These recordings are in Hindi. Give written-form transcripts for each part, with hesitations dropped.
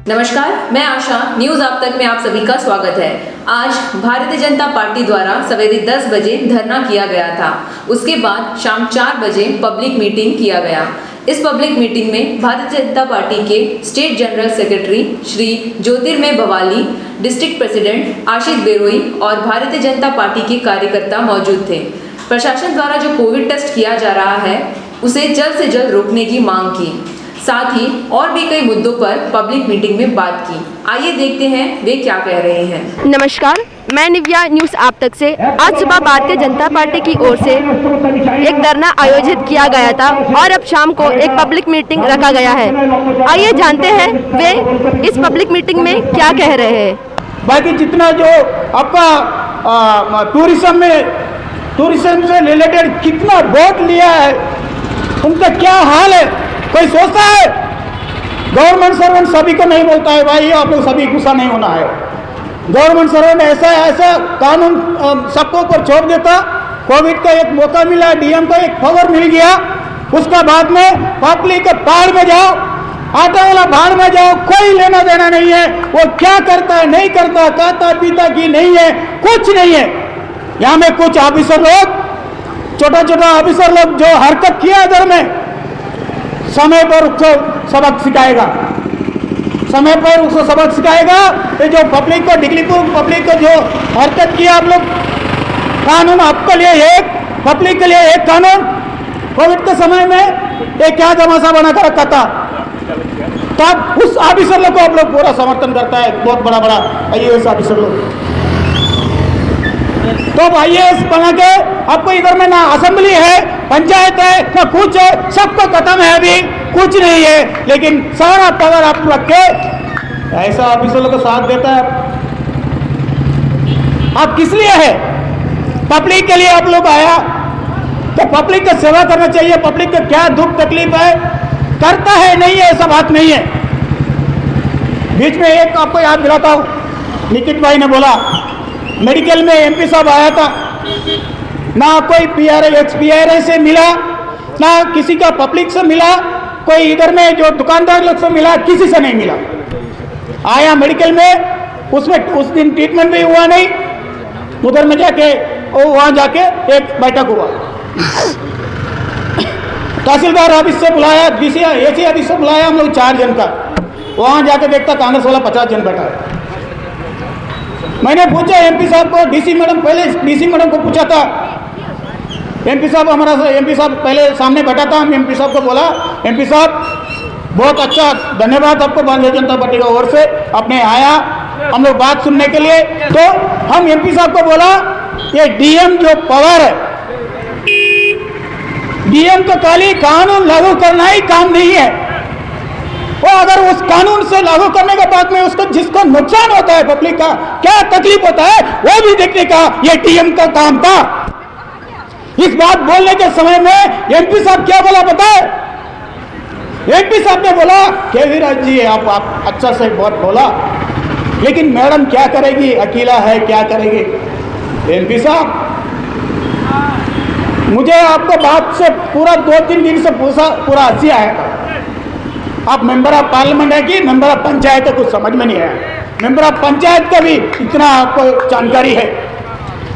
नमस्कार, मैं आशा न्यूज आप तक में आप सभी का स्वागत है। आज भारतीय जनता पार्टी द्वारा सवेरे 10 बजे धरना किया गया था। उसके बाद शाम 4 बजे पब्लिक मीटिंग किया गया। इस पब्लिक मीटिंग में भारतीय जनता पार्टी के state general secretary Shri Jyotirmay Bhawali, district president Ashish Beroi और भारतीय जनता पार्टी के कार्यकर्ता मौजूद थे। प्रशासन द्वारा जो कोविड टेस्ट किया जा रहा है उसे जल्द से जल्द रोकने की मांग की। साथ ही और भी कई मुद्दों पर पब्लिक मीटिंग में बात की। आइए देखते हैं वे क्या कह रहे हैं। नमस्कार, मैं निव्या न्यूज आप तक से। आज सुबह भारतीय जनता पार्टी की ओर से एक धरना आयोजित किया गया था और अब शाम को एक पब्लिक मीटिंग रखा गया है। आइए जानते हैं वे इस पब्लिक मीटिंग में क्या कह रहे हैं। बाकी जितना जो आपका टूरिज्म से रिलेटेड कितना वोट लिया है, उनका क्या हाल है, कोई सोचता है? गवर्नमेंट सर्वेंट सभी को नहीं बोलता है भाई, आप लोग सभी गुस्सा नहीं होना है। गवर्नमेंट सर्वेंट ऐसा कानून सबको ऊपर छोड़ देता। कोविड का एक मौका मिला, डीएम को एक खबर मिल गया, उसका बाद में पब्लिक के पहाड़ में जाओ, आटा वाला भाड़ में जाओ, कोई लेना देना नहीं है। वो क्या करता है नहीं करता, खाता पीता की नहीं है, कुछ नहीं है। यहाँ में कुछ ऑफिसर लोग, छोटा ऑफिसर लोग जो हरकत किया इधर में, समय पर उसको सबक सिखाएगा, समय पर उसको सबक सिखाएगा। ये जो पब्लिक को जो हरकत किया आप लोग, कानून आपके लिए एक, पब्लिक के लिए एक कानून। कोविड के समय में ये क्या तमाशा बना कर रखा था, तब उस ऑफिसर लोग को आप लोग पूरा समर्थन करता है। बहुत बड़ा आईएएस ऑफिसर लोग, तो आईएएस बना के आपको इधर में ना असेंबली है, पंचायत है, ना कुछ है, सबको खत्म है, अभी कुछ नहीं है। लेकिन सारा पावर आप रख के ऐसा ऑफिसरों को साथ देता है। आप किस लिए है? पब्लिक के लिए आप लोग आया तो पब्लिक का सेवा करना चाहिए। पब्लिक का क्या दुख तकलीफ है, करता है नहीं है, ऐसा बात नहीं है। बीच में एक आपको याद दिलाता हूं, निकित भाई ने बोला मेडिकल में एमपी साहब आया था, ना कोई PRA से मिला, ना किसी का पब्लिक से मिला, कोई इधर में जो दुकानदार लोग से मिला, किसी से नहीं मिला। आया मेडिकल में, उसमें उस दिन ट्रीटमेंट भी हुआ नहीं। उधर में जाके वहां जाके एक बैठक हुआ, तहसीलदार ऑफिस से बुलाया, AC ऑफिस से बुलाया हम लोग 4 जन का। वहां जाके देखता कांग्रेस वाला 50 जन बैठा है। मैंने पूछा एमपी साहब को, डीसी मैडम, पहले डीसी मैडम को पूछा था। एमपी साहब पहले सामने बैठा था। हम एमपी साहब को बोला, एमपी साहब बहुत अच्छा, धन्यवाद आपको भारतीय जनता पार्टी की ओर से, आपने आया हम लोग बात सुनने के लिए। तो हम एमपी साहब को बोला, ये डीएम जो पावर है, डीएम का खाली कानून लागू करना ही काम नहीं है। वो अगर उस कानून से लागू करने के बाद में उसको जिसको नुकसान होता है, पब्लिक का क्या तकलीफ होता है, वो भी देखने का ये डीएम का काम था। इस बात बोलने के समय में एमपी साहब क्या बोला पता है? एमपी साहब ने बोला के विराज जी आप अच्छा से बहुत बोला, लेकिन मैडम क्या करेगी, अकेला है, क्या करेगी? एमपी साहब, मुझे आपको बात से पूरा 2-3 दिन से पूरा हंसी आया। आप मेंबर ऑफ पार्लियामेंट है कि मेंबर ऑफ पंचायत है, कुछ समझ में नहीं आया। मेंबर ऑफ पंचायत का भी इतना आपको जानकारी है।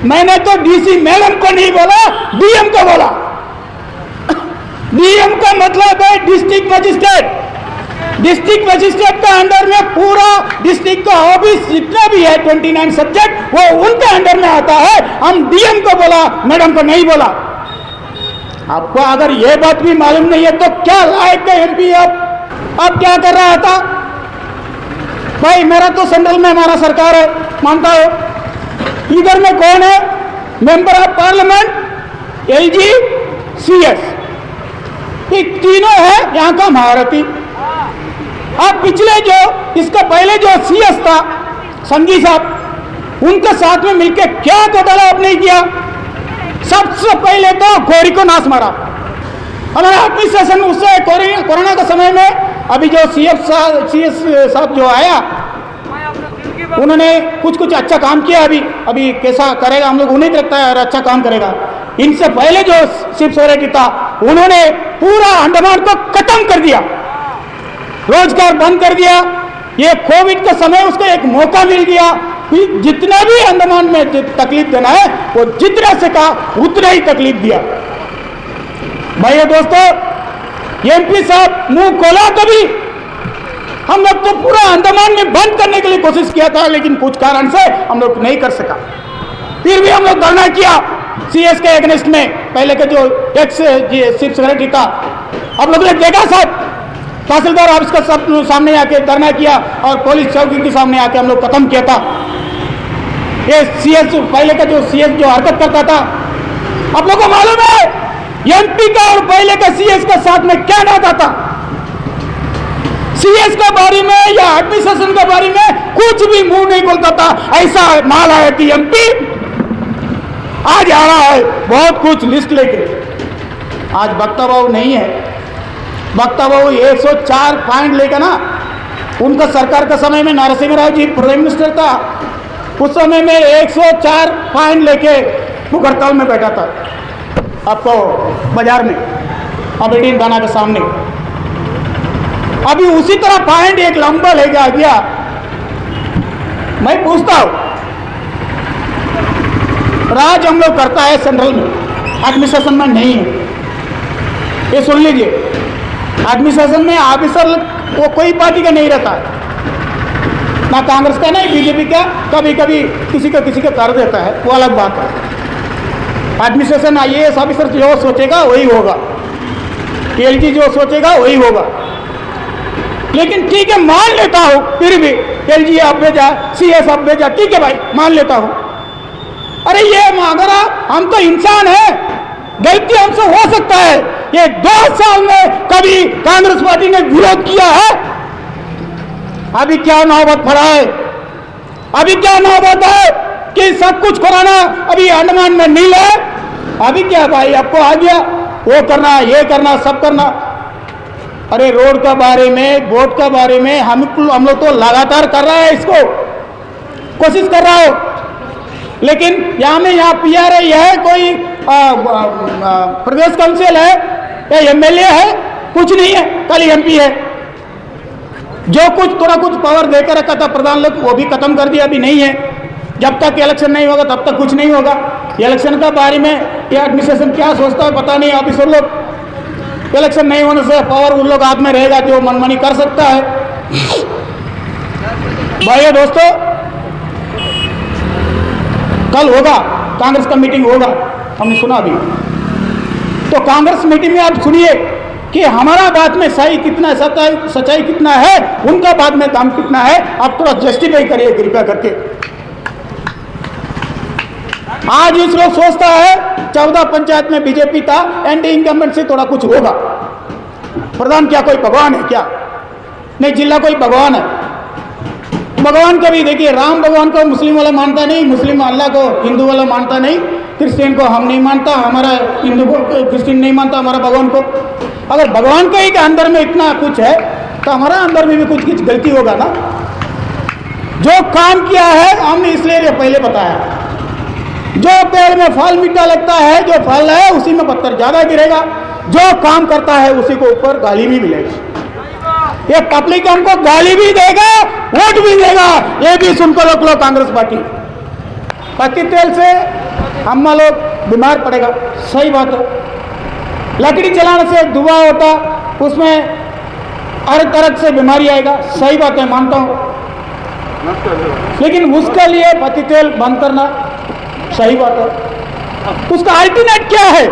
मैंने तो डीसी मैडम को नहीं बोला, डीएम को बोला। डीएम का मतलब है डिस्ट्रिक्ट मजिस्ट्रेट। डिस्ट्रिक्ट मजिस्ट्रेट का अंडर में पूरा डिस्ट्रिक्ट का ऑफिस जितना भी है 29 सब्जेक्ट, वो उनके अंडर में आता है। हम डीएम को बोला, मैडम को नहीं बोला। आपको अगर ये बात भी मालूम नहीं है तो क्या लायक है एमपी? अब क्या कर रहा था भाई? मेरा तो सेंट्रल में हमारा सरकार है, मानता हो। इधर में कौन है? Member of parliament, LG, CS, ये तीनों है यहाँ का महारथी। अब पिछले जो इसका पहले जो CS था संघी साहब, उनके साथ में मिलकर क्या घोटाला आपने किया? सबसे पहले तो खोरी को नाश मारा उन्होंने एडमिनिस्ट्रेशन। उससे कोरोना के समय में अभी जो CS साहब जो आया, उन्होंने कुछ अच्छा काम किया। अभी कैसा करेगा हम लोग उन्हें लगता है, और अच्छा काम करेगा। इनसे पहले जो चीफ सेक्रेटरी था, उन्होंने पूरा अंडमान को खत्म कर दिया, रोजगार बंद कर दिया, ये कोविड के समय उसको एक मौका मिल गया कि जितना भी अंडमान में तकलीफ देना है वो जितना से कहा उतना ही तकलीफ दिया। भाइयों दोस्तों, एमपी साहब मुंह खोला तभी हम लोग तो पूरा अंडमान में बंद करने के लिए कोशिश किया था, लेकिन कुछ कारण से हम लोग नहीं कर सका। फिर भी हम लोग धरना किया सीएस के अगेंस्ट में। पहले के जो एक्स चीफ सेक्रेटरी था, आप लोगों ने देखा साहब, तहसीलदार ऑफिस का सब सामने आके धरना किया और पुलिस चौकी के सामने आके हम लोग खत्म किया था। ये सीएस पहले का जो सीएस जो हरकत करता था, आप लोगों को मालूम है एमपी का और पहले का सीएस का साथ में क्या नाता था। सीएस के बारे में या एडमिनिस्ट्रेशन के बारे में कुछ भी मुंह नहीं बोलता था। ऐसा माल आया कि एमपी आज आ रहा है बहुत कुछ लिस्ट लेके। आज बख्ता बाबू नहीं है, बख्ता बाबू 104 पॉइंट लेकर ना, उनका सरकार के समय में नरसिम्हा राव जी प्राइम मिनिस्टर था, उस समय में 104 पॉइंट लेके मुगरताल में बैठा था, आपको बाजार में अबेडीन थाना के सामने। अभी उसी तरह पॉइंट एक लंबा लेके आ गया। मैं पूछता हूं, राज हम लोग करता है सेंट्रल में, एडमिनिस्ट्रेशन में नहीं है। ये सुन लीजिए, एडमिनिस्ट्रेशन में ऑफिसर वो कोई पार्टी का नहीं रहता, ना कांग्रेस का नहीं बीजेपी का, कभी कभी किसी का कर देता है, वो अलग बात है। एडमिनिस्ट्रेशन आईएएस ऑफिसर जो सोचेगा वही होगा, एलजी जो सोचेगा वही होगा। लेकिन ठीक है, मान लेता हूं, फिर भी एलजी आप भेजा, सीएस आप भेजा, ठीक है भाई मान लेता हूं। अरे ये अगर हम तो इंसान है, गलती हमसे हो सकता है। ये 2 साल में कभी कांग्रेस पार्टी ने विरोध किया है? अभी क्या नौबत पड़ा है, अभी क्या नौबत है कि सब कुछ कराना अभी अंडमान में नहीं है। अभी क्या भाई आपको आ गया वो करना, ये करना, सब करना। अरे रोड के बारे में, बोट के बारे में हम लोग तो लगातार कर रहा है, इसको कोशिश कर रहा हो। लेकिन यहाँ पीआरआई है, कोई प्रदेश काउंसिल है या एमएलए है, कुछ नहीं है, खाली एमपी है। जो कुछ थोड़ा कुछ पावर देकर रखा था प्रधान लोग, वो भी खत्म कर दिया, अभी नहीं है। जब तक इलेक्शन नहीं होगा तब तक कुछ नहीं होगा। इलेक्शन के बारे में ये एडमिनिस्ट्रेशन क्या सोचता है पता नहीं। ऑफिसर लोग इलेक्शन नहीं होने से पावर उन लोग हाथ में रहेगा, जो मनमानी कर सकता है। भाइयों दोस्तों, कल होगा कांग्रेस का मीटिंग होगा, हमने सुना अभी। तो कांग्रेस मीटिंग में आप सुनिए कि हमारा बात में सही कितना, सच्चाई कितना है, उनका बात में काम कितना है। आप थोड़ा जस्टिफाई करिए कृपया करके। आज इस लोग सोचता है 14 पंचायत में बीजेपी था, एनडी इनकम्बेंट से थोड़ा कुछ होगा। प्रधान क्या कोई भगवान है क्या? नहीं, जिला कोई भगवान है। भगवान का भी देखिए, राम भगवान को मुस्लिम वाला मानता नहीं, मुस्लिम अल्लाह को हिंदू वाला मानता नहीं, क्रिश्चियन को हम नहीं मानता, हमारा हिंदू को क्रिश्चियन नहीं मानता हमारा भगवान को। अगर भगवान के ही के अंदर में इतना कुछ है तो हमारा अंदर में भी कुछ गलती होगा ना। जो काम किया है हमने इसलिए पहले बताया, जो पेड़ में फल मीठा लगता है, जो फल है उसी में पत्थर ज्यादा गिरेगा। जो काम करता है उसी को ऊपर गाली भी मिलेगी। ये पब्लिक हमको गाली भी देगा, वोट भी देगा, ये भी सुनकर लोग कांग्रेस पार्टी। पत्ती तेल से हम लोग बीमार पड़ेगा, सही बात है। लकड़ी जलाने से धुआं होता, उसमें हर तरह से बीमारी आएगा, सही बात है, मानता हूं। लेकिन उसके लिए पत्ती तेल बंद करना सही बात है। उसका अल्टरनेट क्या है?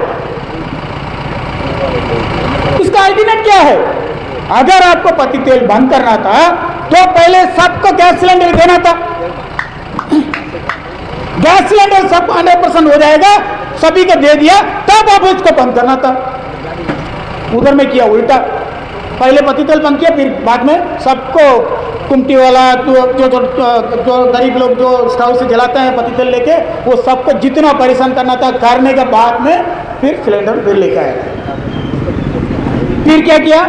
इसका अल्टरनेट क्या है? अगर आपको पत्ती तेल बंद करना था तो पहले सबको गैस सिलेंडर देना था। गैस सिलेंडर सबको 100% हो जाएगा, सभी को दे दिया, तब आप इसको बंद करना था। उधर में किया उल्टा, पहले पत्ती तेल बंद किया, फिर बाद में सबको कुमटी वाला जो गरीब लोग जो स्टोव से जलाते हैं पत्ती तेल लेके, वो सबको जितना परेशान करना था करने के बाद में फिर सिलेंडर फिर लेके आया। फिर क्या किया?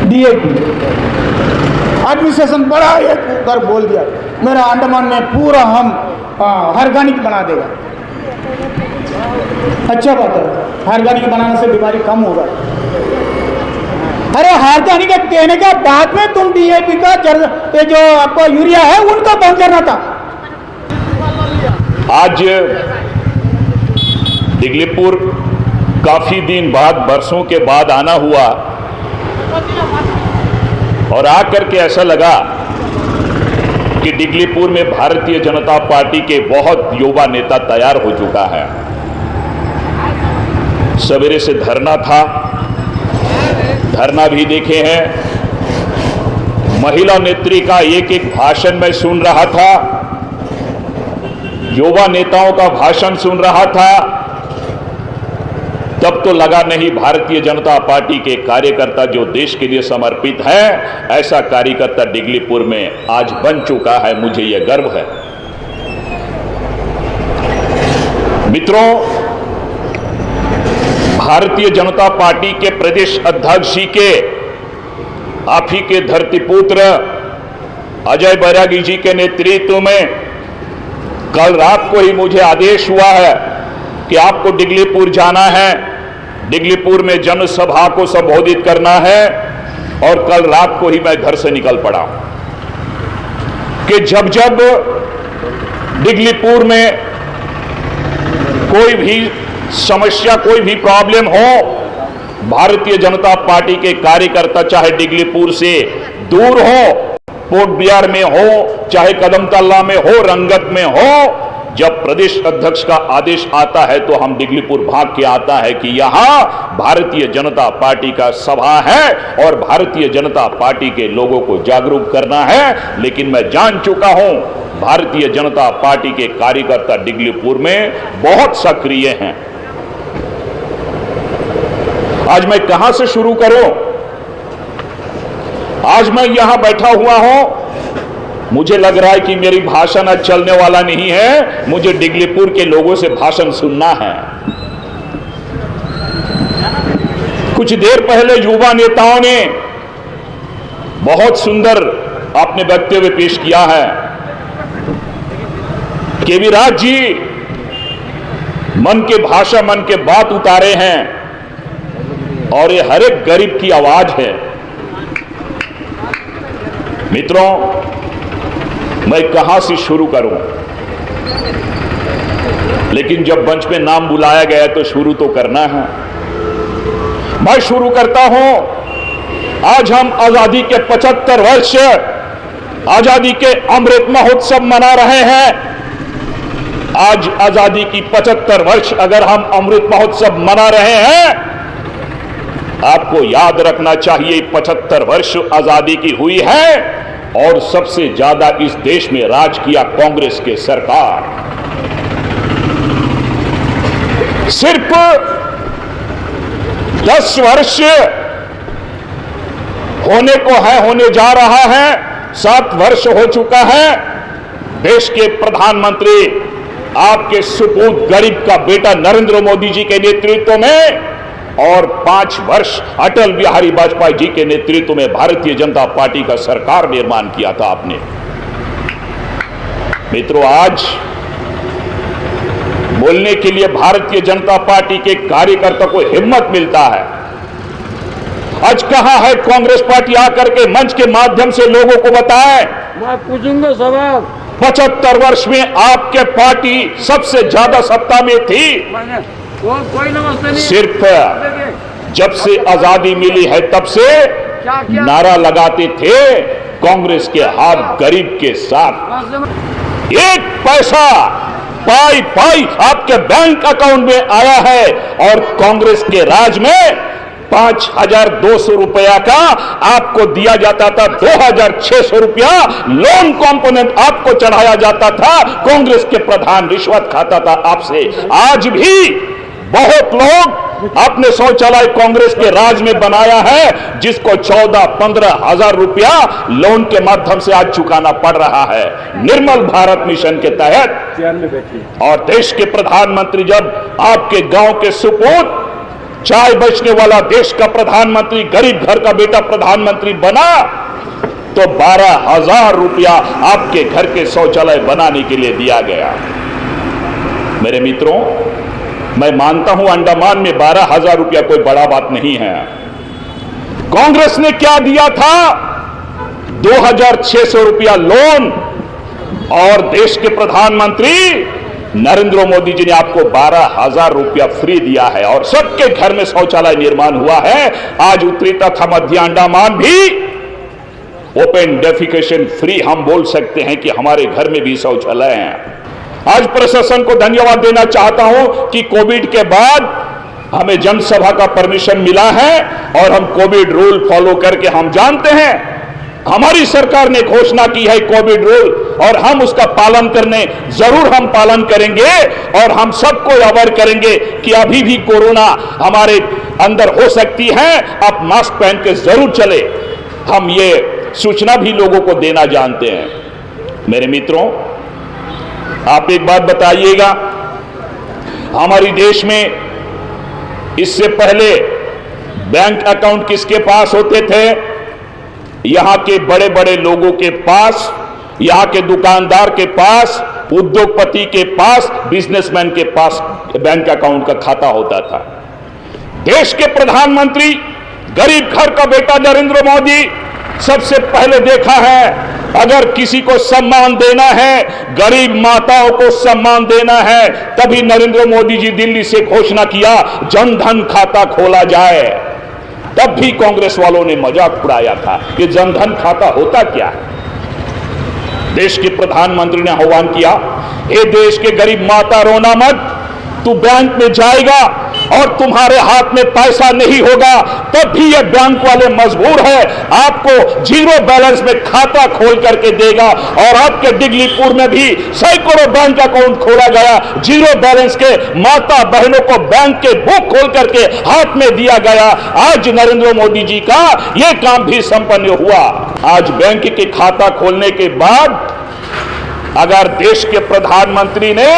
डीएपी एडमिनिस्ट्रेशन बड़ा एक कर बोल दिया, मेरा अंडमान में पूरा हम ऑर्गेनिक बना देगा। अच्छा बात है, ऑर्गेनिक बनाने से बीमारी कम होगा। अरे ऑर्गेनिक कहने का बाद में तुम डीएपी का ये जो आपका यूरिया है उनका बंद करना था। आज डिगलीपुर काफी दिन बाद, बरसों के बाद आना हुआ और आकर के ऐसा लगा कि डिगलीपुर में भारतीय जनता पार्टी के बहुत युवा नेता तैयार हो चुका है। सवेरे से धरना था, धरना भी देखे हैं, महिला नेत्री का एक एक भाषण मैं सुन रहा था, युवा नेताओं का भाषण सुन रहा था। तब तो लगा नहीं भारतीय जनता पार्टी के कार्यकर्ता जो देश के लिए समर्पित हैं, ऐसा कार्यकर्ता डिगलीपुर में आज बन चुका है। मुझे यह गर्व है। मित्रों, भारतीय जनता पार्टी के प्रदेश अध्यक्ष जी के, आप ही के धरतीपुत्र अजय बैरागी जी के नेतृत्व में कल रात को ही मुझे आदेश हुआ है कि आपको डिगलीपुर जाना है, डिगलीपुर में जनसभा को संबोधित करना है। और कल रात को ही मैं घर से निकल पड़ा कि जब जब डिगलीपुर में कोई भी समस्या, कोई भी प्रॉब्लम हो, भारतीय जनता पार्टी के कार्यकर्ता चाहे डिगलीपुर से दूर हो, पोर्ट ब्लेयर में हो, चाहे कदमतल्ला में हो, रंगत में हो, जब प्रदेश अध्यक्ष का आदेश आता है तो हम डिगलीपुर भाग के आता है कि यहां भारतीय जनता पार्टी का सभा है और भारतीय जनता पार्टी के लोगों को जागरूक करना है। लेकिन मैं जान चुका हूं भारतीय जनता पार्टी के कार्यकर्ता डिगलीपुर में बहुत सक्रिय हैं। आज मैं कहां से शुरू करूं? आज मैं यहां बैठा हुआ हूं, मुझे लग रहा है कि मेरी भाषण आज चलने वाला नहीं है, मुझे डिगलीपुर के लोगों से भाषण सुनना है। कुछ देर पहले युवा नेताओं ने बहुत सुंदर अपने वक्तव्य पेश किया है। केवी राज जी मन के भाषा, मन के बात उतारे हैं और ये हर एक गरीब की आवाज है। मित्रों, मैं कहां से शुरू करूं? लेकिन जब मंच में नाम बुलाया गया तो शुरू तो करना है। मैं शुरू करता हूं। आज हम आजादी के 75 वर्ष, आजादी के अमृत महोत्सव मना रहे हैं। आज आजादी की 75 वर्ष अगर हम अमृत महोत्सव मना रहे हैं, आपको याद रखना चाहिए 75 वर्ष आजादी की हुई है और सबसे ज्यादा इस देश में राज किया कांग्रेस के सरकार। सिर्फ 10 वर्ष होने को है, होने जा रहा है, 7 वर्ष हो चुका है। देश के प्रधानमंत्री आपके सुपूत गरीब का बेटा नरेंद्र मोदी जी के नेतृत्व में और 5 वर्ष अटल बिहारी वाजपेयी जी के नेतृत्व में भारतीय जनता पार्टी का सरकार निर्माण किया था आपने। मित्रों, आज बोलने के लिए भारतीय जनता पार्टी के कार्यकर्ता को हिम्मत मिलता है। आज कहां है कांग्रेस पार्टी आकर के मंच के माध्यम से लोगों को बताए। मैं पूछूंगा सवाल। 75 वर्ष में आपके पार्टी सबसे ज्यादा सत्ता में थी। कोई नमस्ते नहीं। सिर्फ जब से आजादी मिली है तब से नारा लगाते थे कांग्रेस के हाथ गरीब के साथ। एक पैसा पाई पाई आपके बैंक अकाउंट में आया है और कांग्रेस के राज में 5,200 रुपया का आपको दिया जाता था, 2,600 रुपया लोन कंपोनेंट आपको चढ़ाया जाता था। कांग्रेस के प्रधान रिश्वत खाता था आपसे। आज भी बहुत लोग अपने शौचालय कांग्रेस के राज में बनाया है, जिसको 14-15 हजार रुपया लोन के माध्यम से आज चुकाना पड़ रहा है निर्मल भारत मिशन के तहत। और देश के प्रधानमंत्री जब आपके गांव के सुपूत चाय बेचने वाला देश का प्रधानमंत्री, गरीब घर का बेटा प्रधानमंत्री बना, तो 12,000 रुपया आपके घर के शौचालय बनाने के लिए दिया गया। मेरे मित्रों, मैं मानता हूं अंडमान में 12,000 रुपया कोई बड़ा बात नहीं है। कांग्रेस ने क्या दिया था? 2,600 रुपया लोन, और देश के प्रधानमंत्री नरेंद्र मोदी जी ने आपको 12,000 रुपया फ्री दिया है, और सबके घर में शौचालय निर्माण हुआ है। आज उत्तरी तथा मध्य अंडमान भी ओपन डेफिकेशन फ्री हम बोल सकते हैं कि हमारे घर में भी शौचालय हैं। आज प्रशासन को धन्यवाद देना चाहता हूं कि कोविड के बाद हमें जनसभा का परमिशन मिला है, और हम कोविड रूल फॉलो करके, हम जानते हैं हमारी सरकार ने घोषणा की है कोविड रूल, और हम उसका पालन करने जरूर हम पालन करेंगे, और हम सबको अवेयर करेंगे कि अभी भी कोरोना हमारे अंदर हो सकती है, आप मास्क पहन के जरूर चले। हम ये सूचना भी लोगों को देना जानते हैं। मेरे मित्रों, आप एक बात बताइएगा, हमारे देश में इससे पहले बैंक अकाउंट किसके पास होते थे? यहां के बड़े बड़े लोगों के पास, यहां के दुकानदार के पास, उद्योगपति के पास, बिजनेसमैन के पास बैंक अकाउंट का खाता होता था। देश के प्रधानमंत्री, गरीब घर का बेटा नरेंद्र मोदी सबसे पहले देखा है, अगर किसी को सम्मान देना है, गरीब माताओं को सम्मान देना है, तभी नरेंद्र मोदी जी दिल्ली से घोषणा किया जनधन खाता खोला जाए। तब भी कांग्रेस वालों ने मजाक उड़ाया था कि जनधन खाता होता क्या है। देश के प्रधानमंत्री ने आह्वान किया, हे देश के गरीब माता, रोना मत, तू बैंक में जाएगा और तुम्हारे हाथ में पैसा नहीं होगा, तब भी ये बैंक वाले मजबूर है, आपको जीरो बैलेंस में खाता खोल करके देगा। और आपके डिगलीपुर में भी सैकड़ों बैंक अकाउंट खोला गया, जीरो बैलेंस के माता बहनों को बैंक के बुक खोल करके हाथ में दिया गया। आज नरेंद्र मोदी जी का यह काम भी संपन्न हुआ। आज बैंक के खाता खोलने के बाद अगर देश के प्रधानमंत्री ने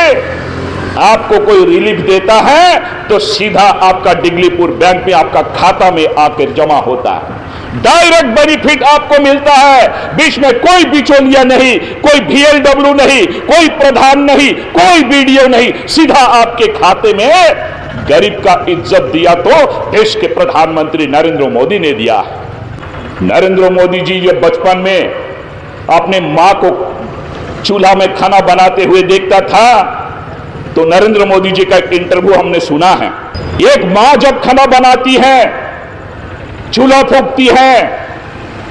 आपको कोई रिलीफ देता है तो सीधा आपका डिगलीपुर बैंक में आपका खाता में आकर जमा होता है। डायरेक्ट बेनिफिट आपको मिलता है, बीच में कोई बिचौलिया नहीं, कोई VLW नहीं, कोई प्रधान नहीं, कोई वीडियो नहीं, सीधा आपके खाते में। गरीब का इज्जत दिया तो देश के प्रधानमंत्री नरेंद्र मोदी ने दिया है। नरेंद्र मोदी जी जब बचपन में अपने मां को चूल्हा में खाना बनाते हुए देखता था तो नरेंद्र मोदी जी का एक इंटरव्यू हमने सुना है। एक मां जब खाना बनाती है, चूल्हा फूंकती है,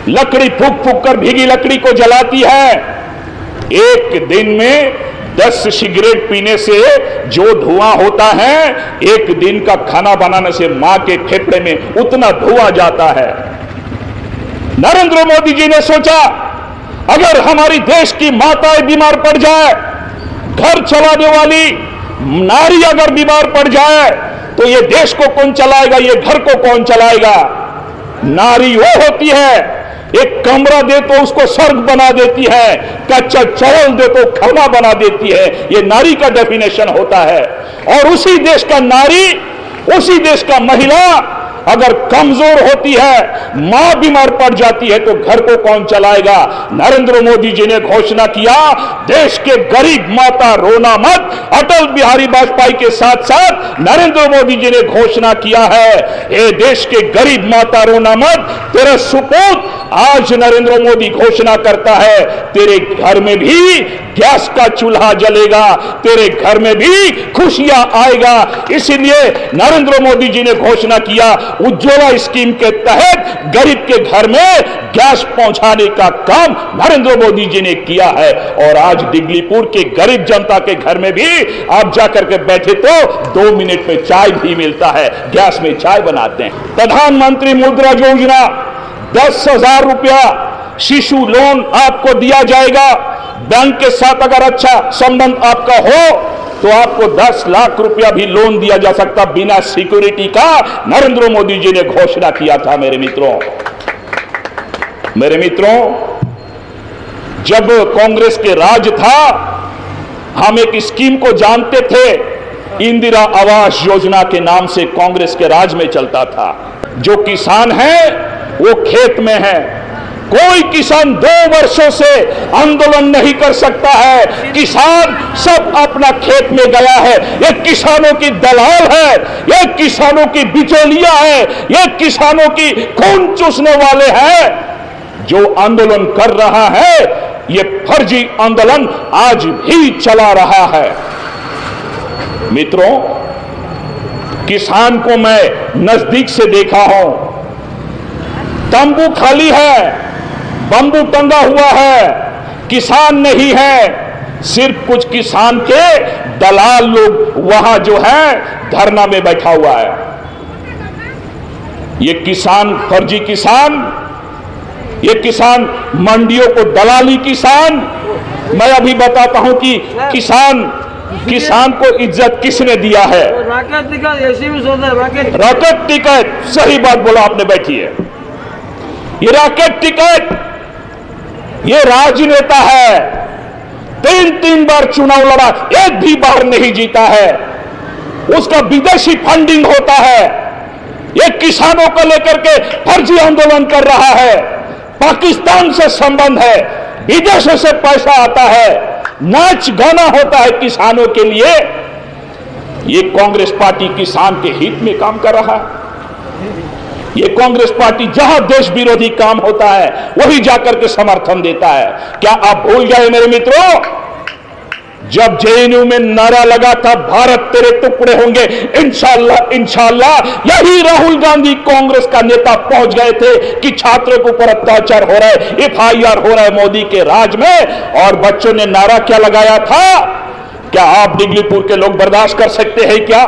लकड़ी फूंक फूंक कर भीगी लकड़ी को जलाती है, एक दिन में 10 सिगरेट पीने से जो धुआं होता है, एक दिन का खाना बनाने से मां के फेफड़े में उतना धुआं जाता है। नरेंद्र मोदी जी ने सोचा, अगर हमारी देश की माताएं बीमार पड़ जाए, घर चलाने वाली नारी अगर बीमार पड़ जाए तो ये देश को कौन चलाएगा, ये घर को कौन चलाएगा? नारी वो होती है, एक कमरा दे तो उसको स्वर्ग बना देती है, कच्चा चावल दे तो खाना बना देती है। ये नारी का डेफिनेशन होता है। और उसी देश का नारी, उसी देश का महिला अगर कमजोर होती है, मां बीमार पड़ जाती है, तो घर को कौन चलाएगा? नरेंद्र मोदी जी ने घोषणा किया, देश के गरीब माता रोना मत। अटल बिहारी वाजपेयी के साथ साथ नरेंद्र मोदी जी ने घोषणा किया है, ये देश के गरीब माता रोना मत, तेरा सुपूत आज नरेंद्र मोदी घोषणा करता है, तेरे घर में भी गैस का चूल्हा जलेगा, तेरे घर में भी खुशियां आएगा। इसीलिए नरेंद्र मोदी जी ने घोषणा किया, उज्ज्वला स्कीम के तहत गरीब के घर में गैस पहुंचाने का काम नरेंद्र मोदी जी ने किया है। और आज डिगलीपुर के गरीब जनता के घर में भी आप जाकर के बैठे तो 2 मिनट में चाय भी मिलता है, गैस में चाय बनाते हैं। प्रधानमंत्री मुद्रा योजना 10,000 रुपया शिशु लोन आपको दिया जाएगा। बैंक के साथ अगर अच्छा संबंध आपका हो तो आपको 10 लाख रुपया भी लोन दिया जा सकता बिना सिक्योरिटी का। नरेंद्र मोदी जी ने घोषणा किया था। मेरे मित्रों, जब कांग्रेस के राज था, हम एक स्कीम को जानते थे, इंदिरा आवास योजना के नाम से कांग्रेस के राज में चलता था। जो किसान है वो खेत में है, कोई किसान 2 वर्षों से आंदोलन नहीं कर सकता है। किसान सब अपना खेत में गया है। ये किसानों की दलाल है, ये किसानों की बिचौलिया है, ये किसानों की खून चूसने वाले हैं। जो आंदोलन कर रहा है ये फर्जी आंदोलन आज भी चला रहा है। मित्रों, किसान को मैं नजदीक से देखा हूं। तंबू खाली है, बंबू टंगा हुआ है, किसान नहीं है। सिर्फ कुछ किसान के दलाल लोग वहां जो है धरना में बैठा हुआ है। ये किसान फर्जी किसान, ये किसान मंडियों को दलाली किसान। मैं अभी बताता हूं कि किसान को इज्जत किसने दिया है। रॉकेट टिकट ऐसी भी सोचा रॉकेट टिकट, सही बात बोला आपने, बैठिए। ये रॉकेट टिकट, ये राजनेता है, 3 बार चुनाव लड़ा, एक भी बार नहीं जीता है। उसका विदेशी फंडिंग होता है। ये किसानों को लेकर के फर्जी आंदोलन कर रहा है। पाकिस्तान से संबंध है, विदेशों से पैसा आता है, नाच गाना होता है किसानों के लिए। ये कांग्रेस पार्टी किसान के हित में काम कर रहा है। ये कांग्रेस पार्टी जहां देश विरोधी काम होता है वही जाकर के समर्थन देता है। क्या आप भूल गए मेरे मित्रों, जब जेएनयू में नारा लगा था भारत तेरे टुकड़े होंगे, इंशाअल्लाह इंशाअल्लाह, यही राहुल गांधी कांग्रेस का नेता पहुंच गए थे कि छात्रों के ऊपर अत्याचार हो रहा है, एफआईआर हो रहा है मोदी के राज में। और बच्चों ने नारा क्या लगाया था? क्या आप डिगलीपुर के लोग बर्दाश्त कर सकते हैं क्या?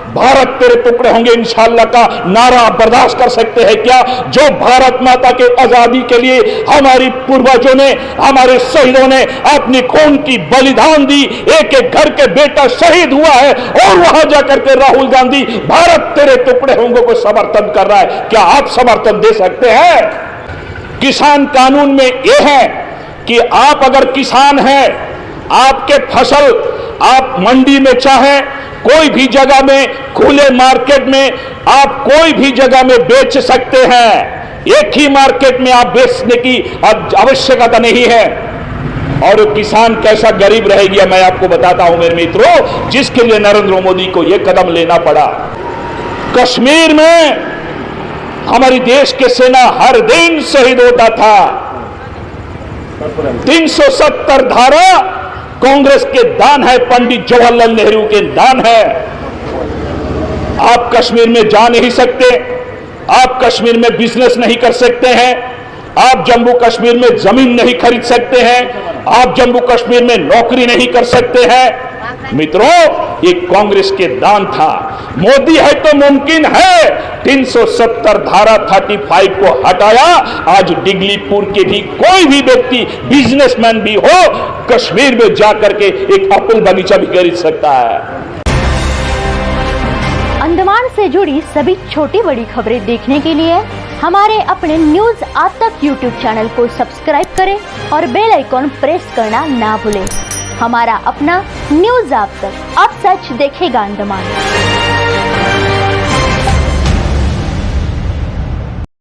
भारत तेरे टुकड़े होंगे इंशाअल्लाह का नारा आप बर्दाश्त कर सकते हैं क्या? जो भारत माता के आजादी के लिए हमारी पूर्वजों ने, हमारे शहीदों ने अपनी खून की बलिदान दी, एक एक घर के बेटा शहीद हुआ है, और वहां जाकर के राहुल गांधी भारत तेरे टुकड़े होंगे को समर्थन कर रहा है। क्या आप समर्थन दे सकते हैं? किसान कानून में यह है कि आप अगर किसान हैं, आपके फसल आप मंडी में चाहे कोई भी जगह में, खुले मार्केट में आप कोई भी जगह में बेच सकते हैं। एक ही मार्केट में आप बेचने की आवश्यकता नहीं है। और किसान कैसा गरीब रह गया मैं आपको बताता हूं मेरे मित्रों, जिसके लिए नरेंद्र मोदी को यह कदम लेना पड़ा। कश्मीर में हमारी देश के सेना हर दिन शहीद होता था। 370 धारा कांग्रेस के दान है, पंडित जवाहरलाल नेहरू के दान है। आप कश्मीर में जा नहीं सकते, आप कश्मीर में बिजनेस नहीं कर सकते हैं, आप जम्मू कश्मीर में जमीन नहीं खरीद सकते हैं, आप जम्मू कश्मीर में नौकरी नहीं कर सकते हैं। मित्रों, ये कांग्रेस के दान था। मोदी है तो मुमकिन है। 370 धारा 35 को हटाया। आज डिगलीपुर के भी कोई भी व्यक्ति, बिजनेसमैन भी हो, कश्मीर में जाकर के एक एप्पल बगीचा भी खरीद सकता है। अंडमान से जुड़ी सभी छोटी बड़ी खबरें देखने के लिए हमारे अपने न्यूज आज तक यूट्यूब चैनल को सब्सक्राइब करें और बेल आइकॉन प्रेस करना ना भूलें। हमारा अपना न्यूज आज तक, अब सच देखेगा अंडमान।